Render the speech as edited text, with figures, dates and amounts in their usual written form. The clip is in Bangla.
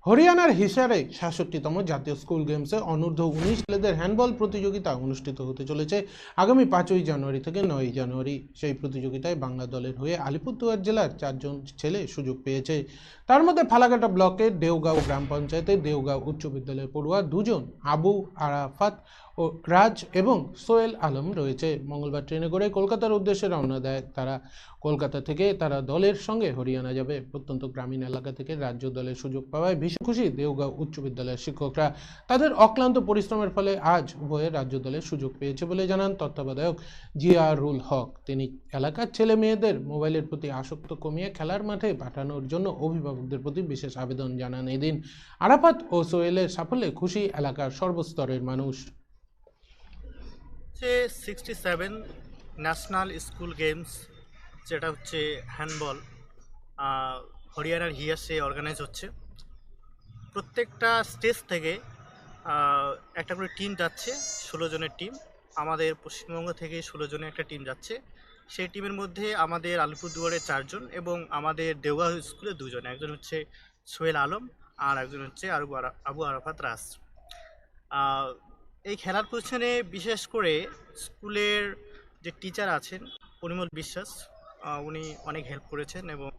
হরিয়ানার হিসারে ৬৭তম জাতীয় স্কুল গেমসে অনূর্ধ্ব-১৯ ছেলেদের হ্যান্ডবল প্রতিযোগিতা অনুষ্ঠিত হতে চলেছে আগামী ৫ই জানুয়ারি থেকে ৯ই জানুয়ারি। সেই প্রতিযোগিতায় বাংলা দলের হয়ে আলিপুরদুয়ার জেলার ৪জন ছেলে সুযোগ পেয়েছে। তার মধ্যে ফালাকাটা ব্লকের দেওগাঁও গ্রাম পঞ্চায়েতের দেওগাঁও উচ্চ বিদ্যালয়ের পড়ুয়া দুজন আবু আরাফাত ও রাজ এবং সোহেল আলম রয়েছে। মঙ্গলবার ট্রেনে করে কলকাতার উদ্দেশ্যে রওনা দেয় তারা। কলকাতা থেকে তারা দলের সঙ্গে হরিয়ানা যাবে। প্রত্যন্ত গ্রামীণ এলাকা থেকে রাজ্য দলের সুযোগ পাওয়ায় ভীষণ খুশি দেওগাঁও উচ্চ বিদ্যালয়ের শিক্ষকরা। তাদের অক্লান্ত পরিশ্রমের ফলে আজ উভয়ে রাজ্য দলের সুযোগ পেয়েছে বলে জানান তত্ত্বাবধায়ক জিয়ারুল হক। তিনি এলাকার ছেলে মেয়েদের মোবাইলের প্রতি আসক্ত কমিয়ে খেলার মাঠে পাঠানোর জন্য অভিভাবকদের প্রতি বিশেষ আবেদন জানান। এদিন আরাফাত ও সোহেলের সাফল্যে খুশি এলাকার সর্বস্তরের মানুষ। 67 ন্যাশনাল স্কুল গেমস, যেটা হচ্ছে হ্যান্ডবল, হরিয়ানার হিয়াসে অর্গানাইজ হচ্ছে। প্রত্যেকটা স্টেজ থেকে একটা করে টিম যাচ্ছে, 16 জনের টিম। আমাদের পশ্চিমবঙ্গ থেকে 16 জনের একটা টিম যাচ্ছে। সেই টিমের মধ্যে আমাদের আলিপুরদুয়ারের 4 জন এবং আমাদের দেওগাঁও স্কুলে 2 জন। একজন হচ্ছে সোহেল আলম আর একজন হচ্ছে আবু আরাফাত রাজ। এই খেলার পিছনে বিশেষ করে স্কুলের যে টিচার আছেন পরিমল বিশ্বাস, উনি অনেক হেল্প করেছেন এবং